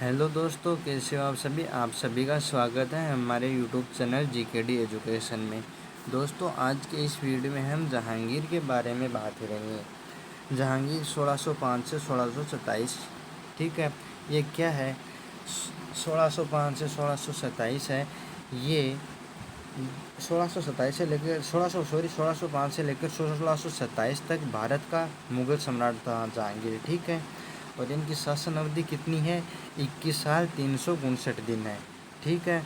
Hello दोस्तों, कैसे हो आप सभी का स्वागत है हमारे यूट्यूब चैनल GKD एजुकेशन में। दोस्तों, आज के इस वीडियो में हम जहांगीर के बारे में बात करेंगे। जहांगीर 1605 से 1627, ठीक है। ये क्या है? 1605 से 1627 है। ये 1627 से लेकर 1605 से लेकर 1627 तक भारत का मुग़ल सम्राट था जहांगीर, ठीक है। और इनकी शासन अवधि कितनी है? 21 साल 359 दिन है, ठीक है।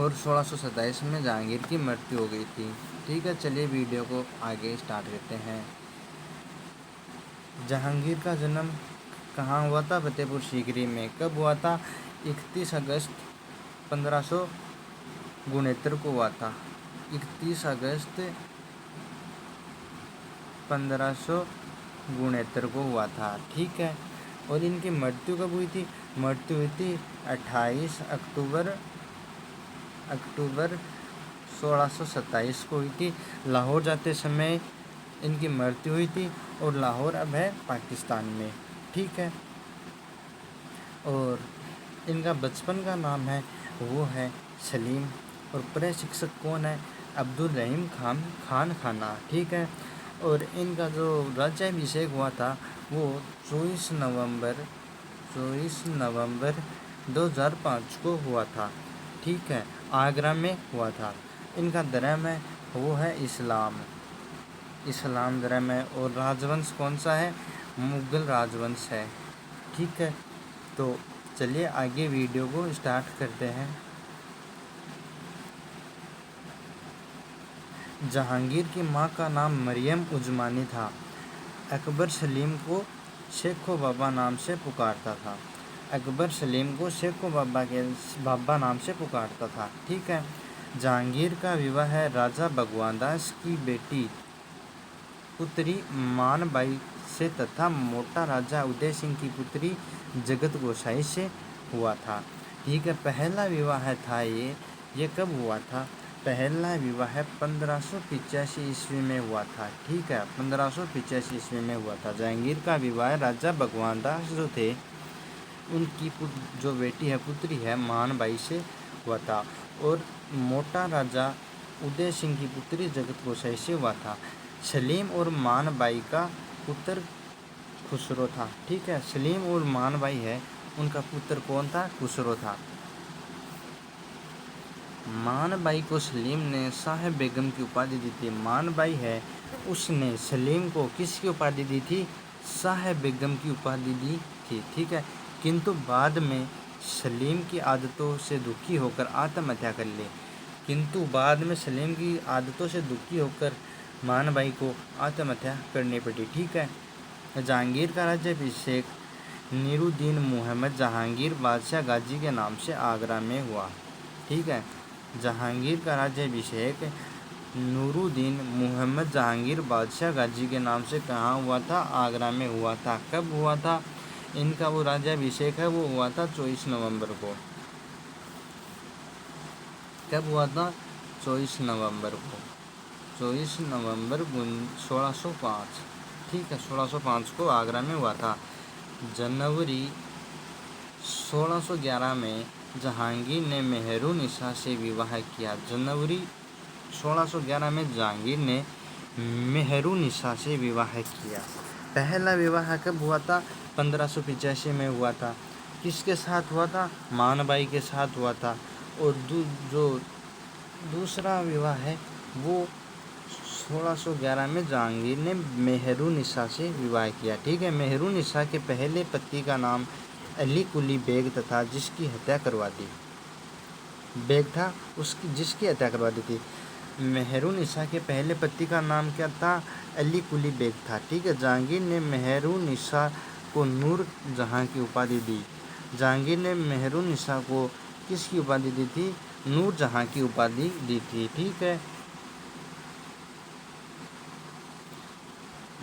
और 1627 में जहांगीर की मृत्यु हो गई थी, ठीक है। चलिए वीडियो को आगे स्टार्ट करते हैं। जहांगीर का जन्म कहाँ हुआ था? फतेहपुर सीकरी में। कब हुआ था? 31 अगस्त 1569 को हुआ था। 31 अगस्त 1569 को हुआ था, ठीक है। और इनकी मृत्यु कब हुई थी? मृत्यु हुई थी 28 अक्टूबर 1627 को हुई थी। लाहौर जाते समय इनकी मृत्यु हुई थी। और लाहौर अब है पाकिस्तान में, ठीक है। और इनका बचपन का नाम है वो है सलीम। और प्रशिक्षक कौन है? अब्दुल रहीम खान खाना, ठीक है। और इनका जो राज्याभिषेक हुआ था वो 24 नवंबर 2005 को हुआ था, ठीक है। आगरा में हुआ था। इनका धर्म है वो है इस्लाम धर्म है। और राजवंश कौन सा है? मुगल राजवंश है, ठीक है। तो चलिए आगे वीडियो को स्टार्ट करते हैं। जहांगीर की माँ का नाम मरियम उजमानी था। अकबर सलीम को शेखो बाबा नाम से पुकारता था। अकबर सलीम को शेखो बाबा नाम से पुकारता था, ठीक है। जहांगीर का विवाह है राजा भगवान दास की बेटी पुत्री मानबाई से तथा मोटा राजा उदय सिंह की पुत्री जगत गोसाई से हुआ था, ठीक है। पहला विवाह था ये कब हुआ था? पहला विवाह 1585 ईस्वी में हुआ था, ठीक है। 1585 ईस्वी में हुआ था। जहांगीर का विवाह राजा भगवान दास जो थे उनकी जो बेटी है पुत्री है मानबाई से हुआ था। और मोटा राजा उदय सिंह की पुत्री जगत गोसाई से हुआ था। सलीम और मानबाई का पुत्र खुसरो था, ठीक है। सलीम और मानबाई है, उनका पुत्र कौन था? खुसरो था। मानबाई को सलीम ने साहेब बेगम की उपाधि दी थी। मानबाई है उसने सलीम को किसकी उपाधि दी थी? साहेब बेगम की उपाधि दी थी, ठीक है। किंतु बाद में सलीम की आदतों से दुखी होकर आत्महत्या कर ली। किंतु बाद में सलीम की आदतों से दुखी होकर मानबाई को आत्महत्या करनी पड़ी, ठीक है। जहांगीर का राज्याभिषेक नीरुद्दीन मुहम्मद जहांगीर बादशाह गाजी के नाम से आगरा में हुआ, ठीक है। जहांगीर का राज्याभिषेक नूरुद्दीन मुहम्मद जहांगीर बादशाह गाजी के नाम से कहाँ हुआ था? आगरा में हुआ था। कब हुआ था? इनका वो राज्याभिषेक है वो हुआ था 24 नवंबर को। कब हुआ था? 24 नवंबर को। 24 नवंबर 1605, ठीक है। 1605 को आगरा में हुआ था। जनवरी 1611 में जहांगीर ने मेहरुनिसा से विवाह किया। जनवरी 1611 में जहांगीर ने मेहरुनिसा से विवाह किया। पहला विवाह कब हुआ था? 1585 में हुआ था। किसके साथ हुआ था? मानबाई के साथ हुआ था। और जो दूसरा विवाह है वो 1611 में जहांगीर ने मेहरुनिसा से विवाह किया, ठीक है। मेहरुनिसा के पहले पति का नाम अली कुली बेग तथा जिसकी हत्या करवा दी थी। मेहरुनिसा के पहले पति का नाम क्या था? अली कुली बेग था, ठीक है। जहांगीर ने मेहरुनिसा को नूर जहां की उपाधि दी। जहांगीर ने मेहरुनिसा को किसकी उपाधि दी थी? नूर जहां की उपाधि दी थी, ठीक है।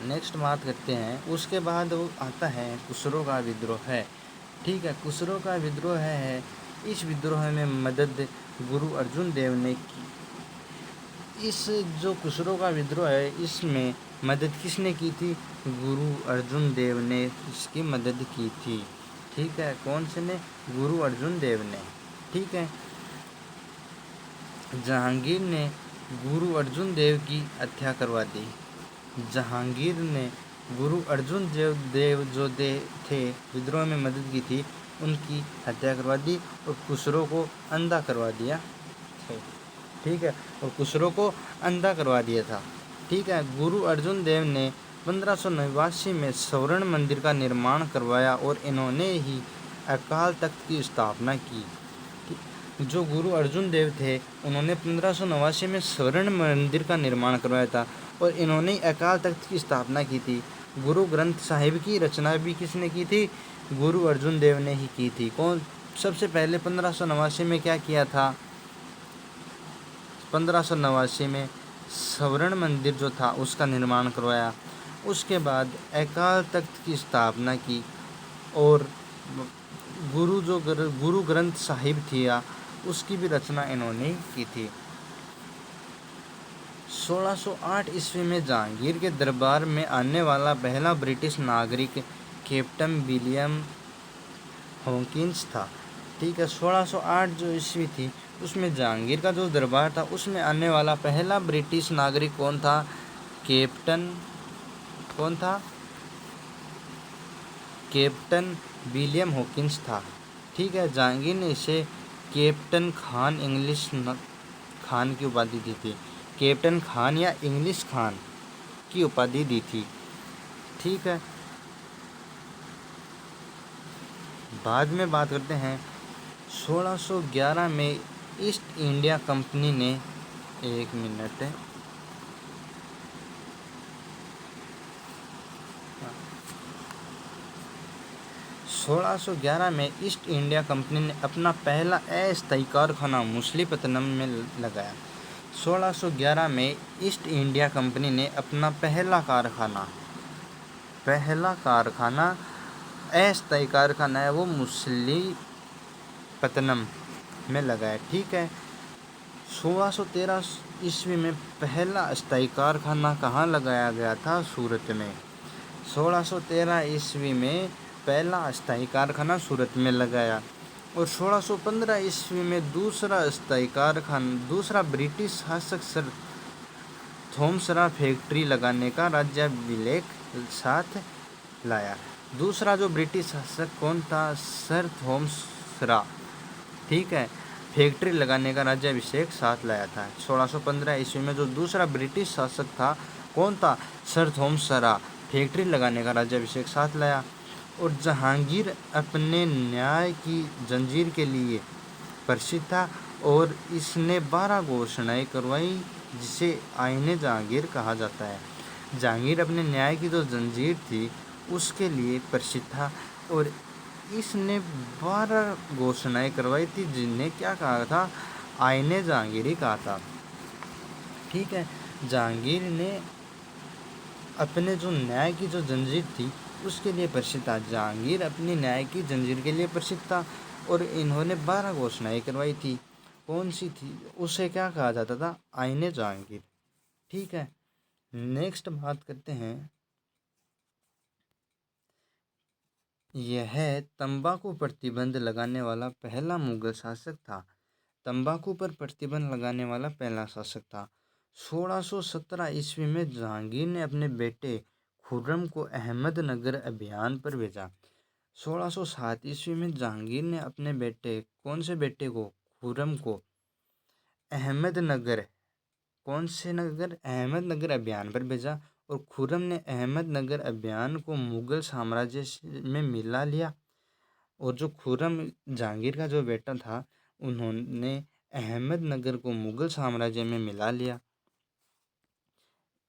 नेक्स्ट बात करते हैं। उसके बाद आता है खुसरो का विद्रोह है, ठीक है। खुसरो का विद्रोह है, इस विद्रोह में मदद गुरु अर्जुन देव ने की। इस जो खुसरो का विद्रोह है इसमें मदद किसने की थी? गुरु अर्जुन देव ने इसकी मदद की थी, ठीक है, कौन से ने? गुरु अर्जुन देव ने। ठीक है, जहांगीर ने गुरु अर्जुन देव की हत्या करवा दी। जहांगीर ने गुरु अर्जुन देव जो थे, विद्रोह में मदद की थी, उनकी हत्या करवा दी और खुसरो को अंधा करवा दिया। ठीक है, और खुसरो को अंधा करवा दिया था। ठीक है, गुरु अर्जुन देव ने 1589 में स्वर्ण मंदिर का निर्माण करवाया और इन्होंने ही अकाल तख्त की स्थापना की। जो गुरु अर्जुन देव थे, उन्होंने 1589 में स्वर्ण मंदिर का निर्माण करवाया था और इन्होंने अकाल तख्त की स्थापना की थी। गुरु ग्रंथ साहिब की रचना भी किसने की थी? गुरु अर्जुन देव ने ही की थी। कौन सबसे पहले 1589 में क्या किया था? 1589 में स्वर्ण मंदिर जो था उसका निर्माण करवाया। उसके बाद अकाल तख्त की स्थापना की और गुरु ग्रंथ साहिब थी उसकी भी रचना इन्होंने की थी। 1608 ईस्वी में जहांगीर के दरबार में आने वाला पहला ब्रिटिश नागरिक कैप्टन विलियम हॉकिंस था। ठीक है, 1608 जो ईस्वी थी उसमें जहांगीर का जो दरबार था उसमें आने वाला पहला ब्रिटिश नागरिक कौन था? कौन था? कैप्टन विलियम हॉकिंस था। ठीक है, जहांगीर ने इसे कैप्टन खान खान की उपाधि दी थी। कैप्टन खान या इंग्लिश खान की उपाधि दी थी। ठीक है, बाद में बात करते हैं 1611 में ईस्ट इंडिया कंपनी ने 1611 में ईस्ट इंडिया कंपनी ने अपना पहला अस्थायी कारखाना मछलीपट्टनम में लगाया। 1611 में ईस्ट इंडिया कंपनी ने अपना पहला कारखाना अस्थायी कारखाना है वो मछलीपट्टनम में लगाया। ठीक है, 1613 ईस्वी में पहला अस्थायी कारखाना कहाँ लगाया गया था? सूरत में। 1613 ईस्वी में पहला अस्थायी कारखाना सूरत में लगाया और 1615 ईस्वी में दूसरा ब्रिटिश शासक सर थॉमसरा फैक्ट्री लगाने का राज्याभिषेक साथ लाया। दूसरा जो ब्रिटिश शासक कौन था? सर थॉमसरा। ठीक है, फैक्ट्री लगाने का राज्याभिषेक साथ लाया था। 1615 ईस्वी में जो दूसरा ब्रिटिश शासक था कौन था? सर थॉमसरा। फैक्ट्री लगाने का राज्याभिषेक साथ लाया। और जहांगीर अपने न्याय की जंजीर के लिए प्रसिद्ध था और इसने 12 घोषणाएं करवाई जिसे आईने जहांगीर कहा जाता है। जहांगीर अपने न्याय की जो जंजीर थी उसके लिए प्रसिद्ध था और इसने 12 घोषणाएं करवाई थी जिन्हें क्या कहा था? आईने जहांगीर कहा था। ठीक है, जहांगीर ने अपने जो न्याय की जो जंजीर थी उसके लिए प्रसिद्ध था। जहांगीर अपनी न्याय की जंजीर के लिए प्रसिद्ध था और इन्होंने 12 घोषणाएं करवाई थी। कौन सी थी? उसे क्या कहा जाता था? आईने जहांगीर। ठीक है, नेक्स्ट बात करते हैं, यह तंबाकू प्रतिबंध लगाने वाला पहला मुगल शासक था। तंबाकू पर प्रतिबंध लगाने वाला पहला शासक था। 1617 ईस्वी में जहांगीर ने अपने बेटे खुर्रम को अहमदनगर अभियान पर भेजा। 1607 ईस्वी में जहांगीर ने अपने बेटे कौन से बेटे को? खुर्रम को अहमदनगर अहमदनगर अभियान पर भेजा और खुर्रम ने अहमदनगर अभियान को मुगल साम्राज्य में मिला लिया। और जो खुर्रम जहांगीर का जो बेटा था उन्होंने अहमदनगर को मुगल साम्राज्य में मिला लिया।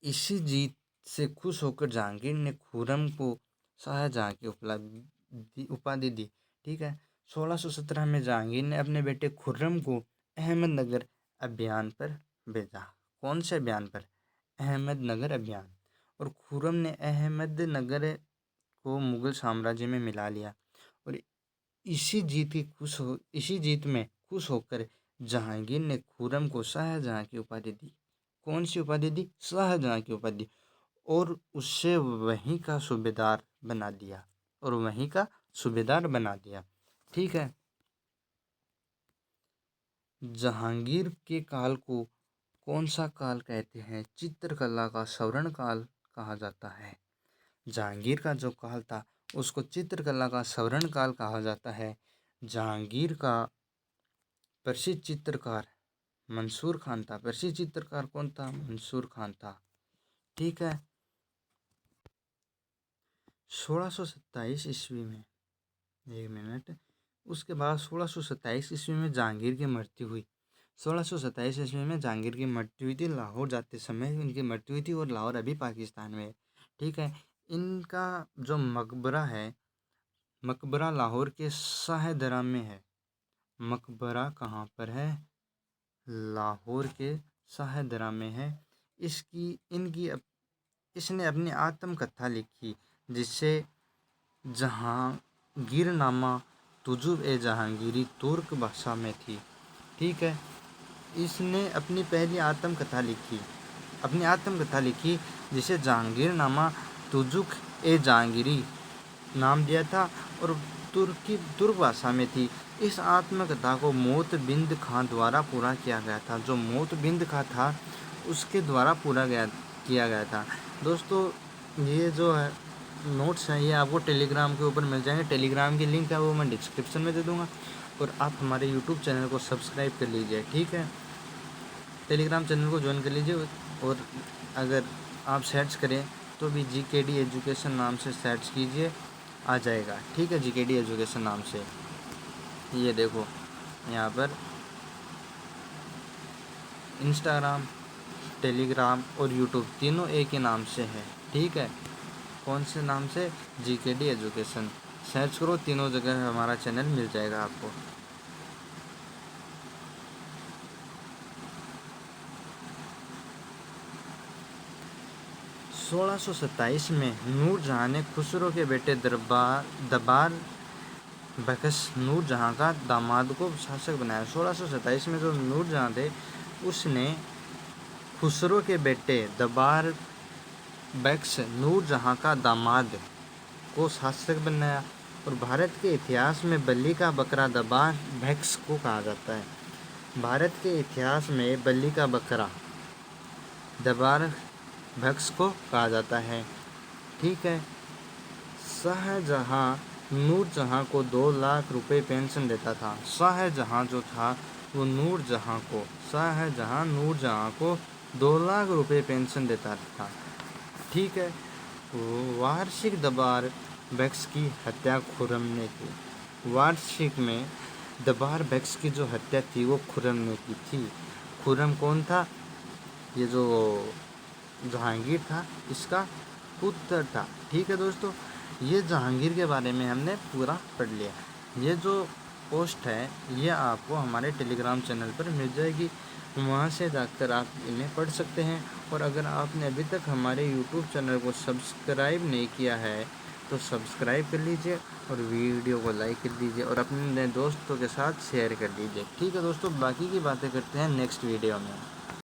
इसी जीत से खुश होकर जहांगीर ने खुर्रम को शाहजहां की उपाधि दी। ठीक है, 1617 में जहांगीर ने अपने बेटे खुर्रम को अहमदनगर अभियान पर भेजा। कौन से अभियान पर? अहमदनगर अभियान। और खुर्रम ने अहमदनगर को मुगल साम्राज्य में मिला लिया और इसी जीत में खुश होकर जहांगीर ने खुर्रम को शाहजहां की उपाधि दी। कौन सी उपाधि दी? शाहजहां की उपाधि। और उससे वहीं का सूबेदार बना दिया। सूबेदार बना दिया। ठीक है। जहांगीर के काल को कौन सा काल कहते हैं? चित्रकला का स्वर्ण काल कहा जाता है। जहांगीर का जो काल था उसको चित्रकला का स्वर्ण काल कहा जाता है। जहांगीर का प्रसिद्ध चित्रकार मंसूर खान था। प्रसिद्ध चित्रकार कौन था? मंसूर खान था। ठीक है। 1627 ईस्वी में, एक मिनट, उसके बाद 1627 ईस्वी में जहांगीर की मृत्यु हुई। 1627 ईस्वी में जहांगीर की मृत्यु हुई थी। लाहौर जाते समय इनकी मृत्यु हुई थी और लाहौर अभी पाकिस्तान में है। ठीक है। इनका जो मकबरा है, मकबरा लाहौर के शाहदरा में है। मकबरा कहाँ पर है? लाहौर के शाहदरा में है। इसने अपनी आत्मकथा लिखी जिससे जहांगीरनामा तुजुब ए जहांगीरी तुर्क भाषा में थी। ठीक है। इसने अपनी पहली आत्मकथा लिखी जिसे जहांगीरनामा तुजुक ए जहांगीरी नाम दिया था और तुर्क भाषा में थी। इस आत्मकथा को मोतबिंद खां द्वारा पूरा किया गया था। जो मोतबिंद खां था उसके द्वारा किया गया था। दोस्तों, ये जो है नोट्स हैं ये आपको टेलीग्राम के ऊपर मिल जाएंगे। टेलीग्राम की लिंक है वो मैं डिस्क्रिप्शन में दे दूँगा और आप हमारे यूट्यूब चैनल को सब्सक्राइब कर लीजिए। ठीक है। टेलीग्राम चैनल को ज्वाइन कर लीजिए और अगर आप सर्च करें तो भी GKD एजुकेशन नाम से सर्च कीजिए, आ जाएगा। ठीक है। GKD एजुकेशन नाम से ये देखो यहाँ पर इंस्टाग्राम, टेलीग्राम और यूट्यूब तीनों एक ही नाम से है। ठीक है। कौन से नाम से? GKD एजुकेशन सर्च करो, तीनों जगह हमारा चैनल मिल जाएगा आपको। सोलह सौ 27 में नूरजहाँ ने खुसरो के बेटे दरबार बख्श नूरजहाँ का दामाद को शासक बनाया। 1627 में जो नूरजहाँ थे उसने खुसरो के बेटे दरबार बख्श नूरजहाँ का दामाद को शासक बनाया। और भारत के इतिहास में बल्ली का बकरा दरबार बख्श को कहा जाता है। भारत के इतिहास में बल्ली का बकरा दरबार बख्श को कहा जाता है। ठीक है। शाहजहाँ नूरजहाँ को 2 लाख रुपए पेंशन देता था। शाहजहाँ जो था वो शाहजहाँ नूरजहाँ को 2 लाख रुपए पेंशन देता था। ठीक है। वार्षिक दरबार बख्श की हत्या खुर्रम ने की। वार्षिक में दरबार बख्श की जो हत्या थी वो खुर्रम ने की थी। खुर्रम कौन था? ये जो जहांगीर था इसका पुत्र था। ठीक है दोस्तों, ये जहांगीर के बारे में हमने पूरा पढ़ लिया। ये जो पोस्ट है ये आपको हमारे टेलीग्राम चैनल पर मिल जाएगी, वहाँ से जाकर आप इन्हें पढ़ सकते हैं। और अगर आपने अभी तक हमारे यूट्यूब चैनल को सब्सक्राइब नहीं किया है तो सब्सक्राइब कर लीजिए और वीडियो को लाइक कर दीजिए और अपने दोस्तों के साथ शेयर कर दीजिए। ठीक है दोस्तों, बाकी की बातें करते हैं नेक्स्ट वीडियो में।